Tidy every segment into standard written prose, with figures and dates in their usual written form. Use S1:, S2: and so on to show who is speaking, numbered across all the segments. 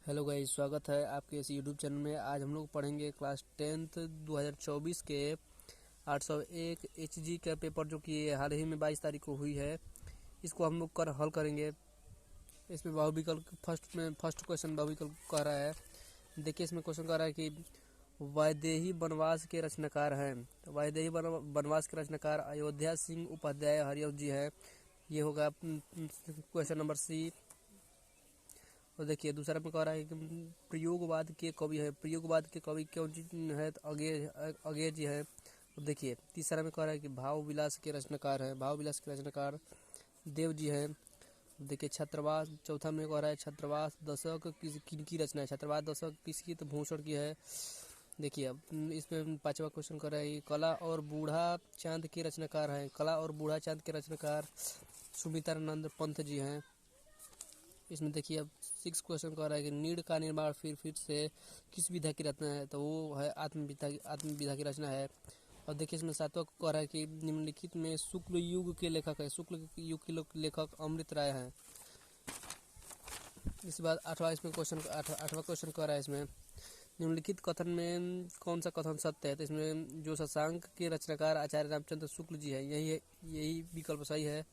S1: Hello guys, स्वागत है आपके इस यूट्यूब चैनल में। आज हम लोग पढ़ेंगे क्लास 10th 2024 के 801 HG का पेपर, जो कि हाल ही में 22 तारीख को हुई है। इसको हम लोग हल करेंगे। इसमें बहुविकल्प फर्स्ट क्वेश्चन बहुविकल्प कह रहा है। देखिए, इसमें क्वेश्चन कह रहा है कि वैदेही वनवास के रचनाकार हैं। तो वैदेही वनवास के रचनाकार अयोध्या सिंह उपाध्याय हरिवंश जी है। ये होगा क्वेश्चन नंबर सी। और देखिए, दूसरा में कह रहा है कि प्रयोगवाद के कवि है। प्रयोगवाद के कवि कौन जी है? तो अगेर जी है। और देखिए, तीसरा में कह रहा है कि भाव विलास के रचनाकार है। भाव विलास के रचनाकार देव जी है। देखिए, छात्रावास, चौथा में कह रहा है छात्रावास दशक किनकी रचना है? छात्रावास दशक किसकी? तो भूषण की है। देखिए, अब इसमें पांचवा क्वेश्चन कर रहा है कि कला और बूढ़ा चांद के रचनाकार है। कला और बूढ़ा चांद के रचनाकार सुमित्रानंद पंत जी हैं। इसमें देखिए, अब 6 क्वेश्चन कह रहा है कि नीड़ का निर्माण फिर से किस विधा की रचना है? तो वो है आत्मविधा की रचना है। और देखिए, इसमें 7वां कह रहा है कि निम्नलिखित में शुक्ल युग के लेखक है। शुक्ल युग के लेखक अमृत राय हैं। इसके बाद 8वां क्वेश्चन कह रहा है इसमें निम्नलिखित कथन में कौन सा कथन सत्य है? तो इसमें जो शशांक के रचनाकार आचार्य रामचंद्र शुक्ल जी है, यही विकल्प सही है।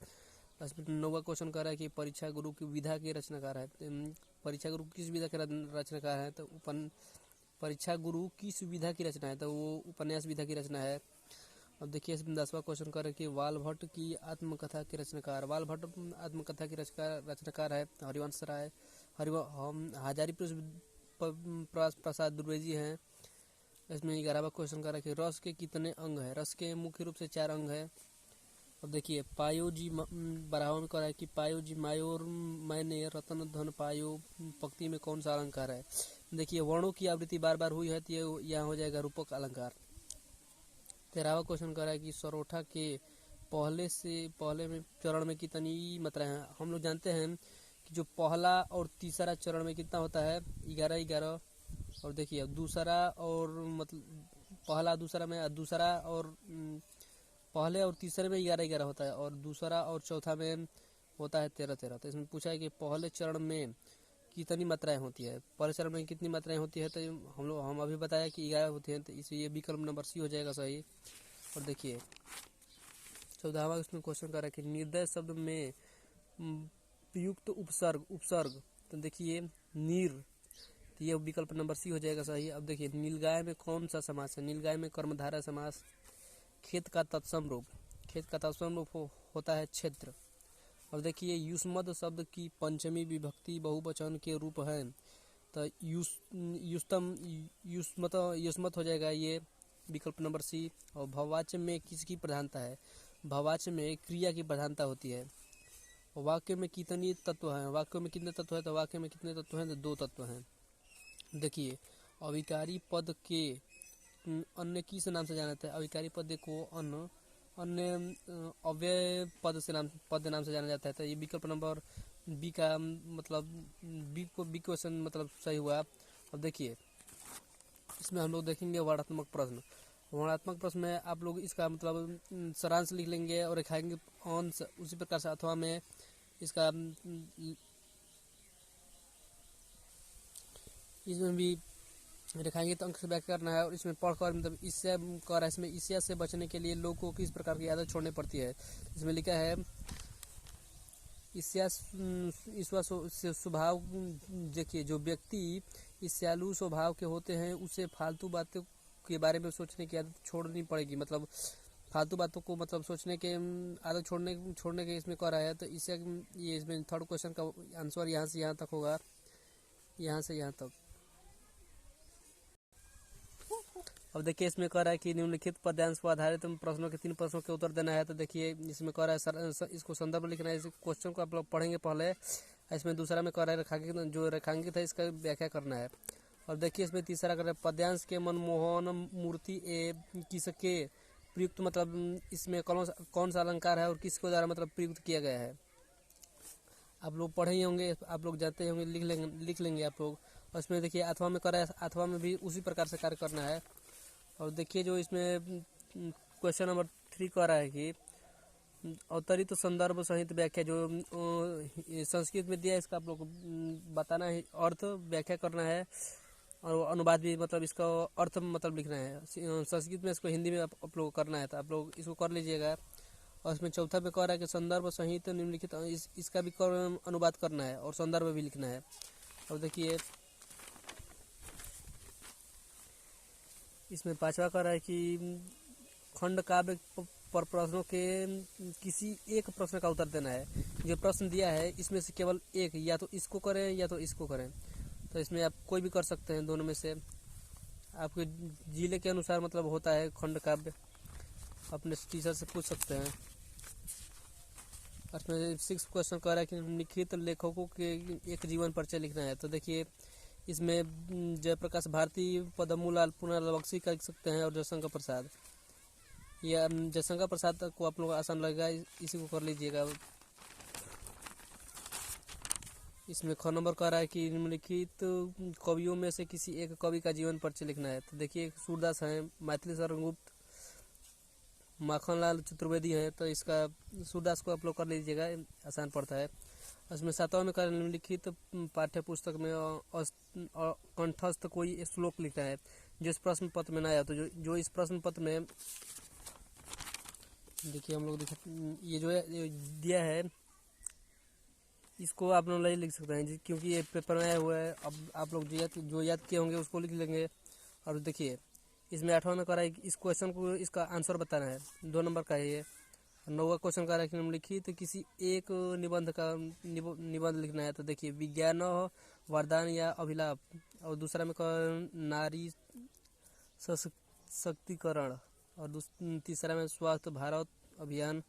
S1: 9वां क्वेश्चन कर रहा है कि परीक्षा गुरु की विधा के रचनाकार है। परीक्षा गुरु किस विधा के रचनाकार है? तो परीक्षा गुरु किस विधा की रचना है? तो वो उपन्यास विधा की रचना है। अब देखिए, 10वां क्वेश्चन कर रहा है कि वाल्भट्ट की आत्मकथा के रचनाकार। वाल्भट्ट आत्मकथा के रचनाकार है हरिवंश राय। हजारी प्रसाद द्विवेदी हैं। इसमें 11वां क्वेश्चन कर रहा है कि रस के कितने अंग है? रस के मुख्य रूप से 4 अंग है। अब देखिए, पायो जी बराबर में कह रहा है कि पायो जी मायोर मैंने रतन धन पायो पंक्ति में कौन सा अलंकार है? देखिए, वर्णों की आवृत्ति बार बार हुई है, तो ये यहाँ हो जाएगा रूपक अलंकार। 13वां क्वेश्चन कह रहा है कि सरोठा के पहले में चरण में कितनी मात्राएं हैं? हम लोग जानते हैं कि जो पहला और तीसरा चरण में कितना होता है? 11-11। और देखिए, दूसरा और मतलब पहले और तीसरे में 11-11 होता है, और दूसरा और चौथा में होता है 13-13। तो इसमें पूछा है कि पहले चरण में कितनी मात्राएं होती है? पहले चरण में कितनी मात्राएं होती है? तो हम अभी बताया कि 11 होती है, तो इसलिए विकल्प नंबर सी हो जाएगा सही। और देखिए, 14वां इसमें क्वेश्चन कर रहा है कि निर्दय शब्द में प्रयुक्त उपसर्ग। तो देखिए, नीर, तो ये विकल्प नंबर सी हो जाएगा सही। अब देखिए, नीलगाय में कौन सा समास है? नीलगाय में कर्मधारय समास। खेत का तत्सम रूप होता है क्षेत्र। और देखिए, युष्मद शब्द की पंचमी विभक्ति बहुवचन के रूप है। तो युष्मत हो जाएगा ये विकल्प नंबर सी। और भववाच्य में किसकी प्रधानता है? भववाच्य में क्रिया की प्रधानता होती है। वाक्य में कितने तत्व हैं? वाक्य में कितने तत्व हैं? तो वाक्य में कितने तत्व हैं? तो 2 तत्व हैं। देखिए, अविकारी पद के अन्य किस नाम से जाना जाता है? अविकारी पद को अन्य अव्यय पद नाम से जाना जाता है। तो ये विकल्प नंबर बी का मतलब बी क्वेश्चन मतलब सही हुआ। अब देखिए, इसमें हम लोग देखेंगे वर्णात्मक प्रश्न। वर्णात्मक प्रश्न में आप लोग इसका मतलब सारांश लिख लेंगे और लिखाएंगे अंश। उसी प्रकार से अथवा में इसका इसमें भी दिखाएंगे तो अंक से व्याख्या करना है। और इसमें पढ़कर मतलब इससे कह रहा है, इसमें ईर्ष्या से बचने के लिए लोगों को किस प्रकार की आदत छोड़नी पड़ती है? इसमें लिखा है ईर्ष्या से स्वभाव। देखिए, जो व्यक्ति ईर्ष्यालु स्वभाव के होते हैं उसे फालतू बातों के बारे में सोचने की आदत छोड़नी पड़ेगी। मतलब फालतू बातों को मतलब सोचने के आदत छोड़ने के इसमें कह रहा है। तो इससे ये इसमें 3rd क्वेश्चन का आंसर यहाँ से यहाँ तक होगा, यहाँ से यहाँ तक। अब देखिए, इसमें कह रहा है कि निम्नलिखित पद्यांश पर आधारित प्रश्नों के 3 प्रश्नों के उत्तर देना है। तो देखिए, इसमें कह रहा है इसको संदर्भ लिखना है। इस क्वेश्चन को आप लोग पढ़ेंगे पहले। इसमें दूसरा में कह रहा है जो रेखांकित है इसका व्याख्या करना है। और देखिए, इसमें तीसरा कर रहा है पद्यांश के मनमोहन मूर्ति किसके प्रयुक्त, मतलब इसमें कौन सा अलंकार है और किसके द्वारा मतलब प्रयुक्त किया गया है? आप लोग पढ़े ही होंगे, आप लोग जानते होंगे, लिख लेंगे आप लोग। और इसमें देखिए, अथवा में कर रहा है, अथवा में भी उसी प्रकार से कार्य करना है। और देखिए, जो इसमें क्वेश्चन नंबर 3 कह रहा है कि अवतरित संदर्भ सहित व्याख्या जो संस्कृत में दिया है, इसका आप लोग को बताना है, अर्थ व्याख्या करना है और अनुवाद भी, मतलब इसका अर्थ मतलब लिखना है संस्कृत में, इसको हिंदी में आप लोग करना है, तो आप लोग इसको कर लीजिएगा। और इसमें चौथा पे कह रहा है कि संदर्भ सहित निम्नलिखित इसका भी अनुवाद करना है और संदर्भ भी लिखना है। और देखिए इसमें पांचवा कह रहा है कि खंड काव्य पर प्रश्नों के किसी एक प्रश्न का उत्तर देना है। जो प्रश्न दिया है इसमें से केवल एक, या तो इसको करें या तो इसको करें, तो इसमें आप कोई भी कर सकते हैं, दोनों में से आपके जिले के अनुसार मतलब होता है खंड काव्य, अपने टीचर से पूछ सकते हैं। इसमें 6 क्वेश्चन कह रहा है कि निम्नलिखित लेखकों के एक जीवन परिचय लिखना है। तो देखिए इसमें जयप्रकाश भारती, पद्मूलाल, पूर्णलाल बख्शी कर सकते हैं और जयशंकर प्रसाद, या जयशंकर प्रसाद को आप लोग आसान लगेगा, इसी को कर लीजिएगा। इसमें ख नंबर कह रहा है कि निम्नलिखित कवियों में से किसी एक कवि का जीवन परिचय लिखना है। तो देखिए सूरदास हैं, मैथिली शरण गुप्त, माखनलाल चतुर्वेदी हैं, तो इसका सूरदास को आप लोग कर लीजिएगा, आसान पड़ता है। इसमें 7वां में कर निम्नलिखित पाठ्य पुस्तक में कंठस्थ कोई श्लोक लिखना है जो इस प्रश्न पत्र में ना आया। तो जो इस प्रश्न पत्र में देखिए हम लोग ये जो है दिया है, इसको आप लोग नहीं लिख सकते हैं क्योंकि ये पेपर में आया हुआ है। अब आप लोग जो याद किए होंगे उसको लिख लेंगे। और देखिए इसमें 8वां में कह रहा है कि इस क्वेश्चन को इसका आंसर बताना है, 2 नंबर का है ये। 9वां क्वेश्चन कह रहा है कि निम्नलिखित किसी एक निबंध का निबंध लिखना है। तो देखिए विज्ञान वरदान या अभिलाप, और दूसरा में नारी सशक्तिकरण, और तीसरा में स्वास्थ्य भारत अभियान,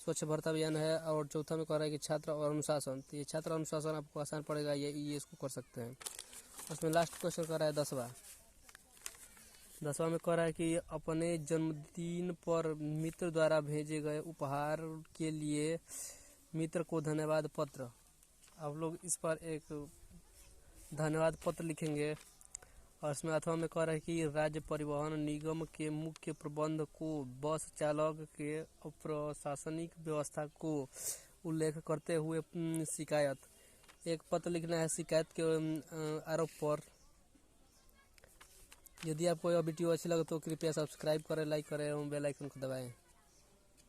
S1: स्वच्छ भारत अभियान है। और चौथा में कह रहा है कि छात्र और अनुशासन, तो ये छात्र अनुशासन आपको आसान पड़ेगा, ये इसको कर सकते हैं। उसमें लास्ट क्वेश्चन कह रहा है 10वां में कह रहा है कि अपने जन्मदिन पर मित्र द्वारा भेजे गए उपहार के लिए मित्र को धन्यवाद पत्र। आप लोग इस पर एक धन्यवाद पत्र लिखेंगे। और इसमें 8वां में कह रहा है कि राज्य परिवहन निगम के मुख्य प्रबंधक को बस चालक के अप्रशासनिक व्यवस्था को उल्लेख करते हुए शिकायत, एक पत्र लिखना है शिकायत के आरोप पर। यदि आपको यह वीडियो अच्छी लगे तो कृपया सब्सक्राइब करें, लाइक करें एवं बेल आइकन को दबाएं।